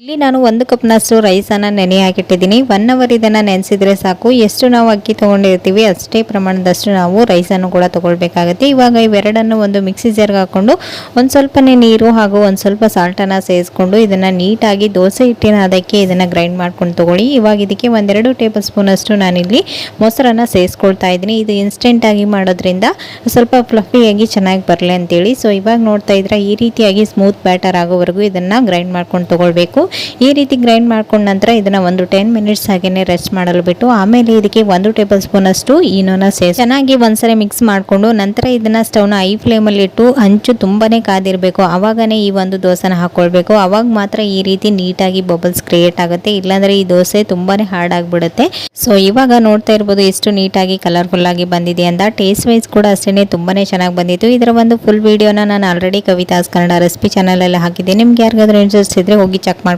ಇಲ್ಲಿ ನಾನು 1 ಕಪ್ನಷ್ಟು ರೈಸನ್ನು ನೆನೆ ಹಾಕಿಟ್ಟಿದ್ದೀನಿ. 1 ಅವರ್ ಇದನ್ನು ನೆನೆಸಿದ್ರೆ ಸಾಕು. ಎಷ್ಟು ನಾವು ಅಕ್ಕಿ ತೊಗೊಂಡಿರ್ತೀವಿ ಅಷ್ಟೇ ಪ್ರಮಾಣದಷ್ಟು ನಾವು ರೈಸನ್ನು ಕೂಡ ತೊಗೊಳ್ಬೇಕಾಗುತ್ತೆ. ಇವಾಗ ಇವೆರಡನ್ನು ಒಂದು ಮಿಕ್ಸಿ ಜಾರ್ಗೆ ಹಾಕ್ಕೊಂಡು ಒಂದು ಸ್ವಲ್ಪನೇ ನೀರು ಹಾಗೂ ಒಂದು ಸ್ವಲ್ಪ ಸಾಲ್ಟನ್ನು ಸೇರಿಸ್ಕೊಂಡು ಇದನ್ನು ನೀಟಾಗಿ ದೋಸೆ ಹಿಟ್ಟಿನ ಅದಕ್ಕೆ ಇದನ್ನು ಗ್ರೈಂಡ್ ಮಾಡ್ಕೊಂಡು ತೊಗೊಳ್ಳಿ. ಇವಾಗ ಇದಕ್ಕೆ 1-2 ಟೇಬಲ್ ಸ್ಪೂನಷ್ಟು ನಾನಿಲ್ಲಿ ಮೊಸರನ್ನು ಸೇರಿಸ್ಕೊಳ್ತಾ ಇದ್ದೀನಿ. ಇದು ಇನ್ಸ್ಟೆಂಟಾಗಿ ಮಾಡೋದ್ರಿಂದ ಸ್ವಲ್ಪ ಫ್ಲಫಿಯಾಗಿ ಚೆನ್ನಾಗಿ ಬರಲಿ ಅಂತೇಳಿ. ಸೊ ಇವಾಗ ನೋಡ್ತಾ ಇದ್ರೆ ಈ ರೀತಿಯಾಗಿ ಸ್ಮೂತ್ ಬ್ಯಾಟರ್ ಆಗೋವರೆಗೂ ಇದನ್ನು ಗ್ರೈಂಡ್ ಮಾಡ್ಕೊಂಡು ತೊಗೊಳ್ಬೇಕು. ಈ ರೀತಿ ಗ್ರೈಂಡ್ ಮಾಡ್ಕೊಂಡ ನಂತರ ಇದನ್ನ ಒಂದು 10 ಮಿನಿಟ್ಸ್ ಹಾಗೇನೆ ರೆಸ್ಟ್ ಮಾಡಲು ಬಿಟ್ಟು ಆಮೇಲೆ ಇದಕ್ಕೆ 1 ಟೇಬಲ್ ಸ್ಪೂನ್ ಅಷ್ಟು ಈನೋನ ಸೇರಿಸಿ ಚೆನ್ನಾಗಿ ಒಂದ್ಸರಿ ಮಿಕ್ಸ್ ಮಾಡಿಕೊಂಡು ನಂತರ ಇದನ್ನ ಸ್ಟವ್ನ ಹೈ ಫ್ಲೇಮಲ್ಲಿ ಇಟ್ಟು ಹಂಚು ತುಂಬಾನೇ ಕಾದಿರಬೇಕು. ಅವಾಗನೇ ಈ ಒಂದು ದೋಸೆನ ಹಾಕೊಳ್ಬೇಕು. ಅವಾಗ ಮಾತ್ರ ಈ ರೀತಿ ನೀಟಾಗಿ ಬಬಲ್ಸ್ ಕ್ರಿಯೇಟ್ ಆಗುತ್ತೆ. ಇಲ್ಲಾಂದ್ರೆ ಈ ದೋಸೆ ತುಂಬಾನೇ ಹಾರ್ಡ್ ಆಗಿಬಿಡುತ್ತೆ. ಸೊ ಇವಾಗ ನೋಡ್ತಾ ಇರ್ಬೋದು ಎಷ್ಟು ನೀಟಾಗಿ ಕಲರ್ಫುಲ್ ಆಗಿ ಬಂದಿದೆ ಅಂತ. ಟೇಸ್ಟ್ ವೈಸ್ ಕೂಡ ಅಷ್ಟೇ ತುಂಬಾನೇ ಚೆನ್ನಾಗಿ ಬಂದಿತ್ತು. ಇದರ ಒಂದು ಫುಲ್ ವಿಡಿಯೋನ ನಾನು already Kavitha's Kannada recipe channel ಅಲ್ಲಿ ಹಾಕಿದ್ದೆ. ನಿಮ್ಗೆ ಯಾರಿಗಾದ್ರೂ ಇಂಟ್ರೆಸ್ಟ್ ಇದ್ರೆ ಹೋಗಿ ಚೆಕ್ ಮಾಡಿ.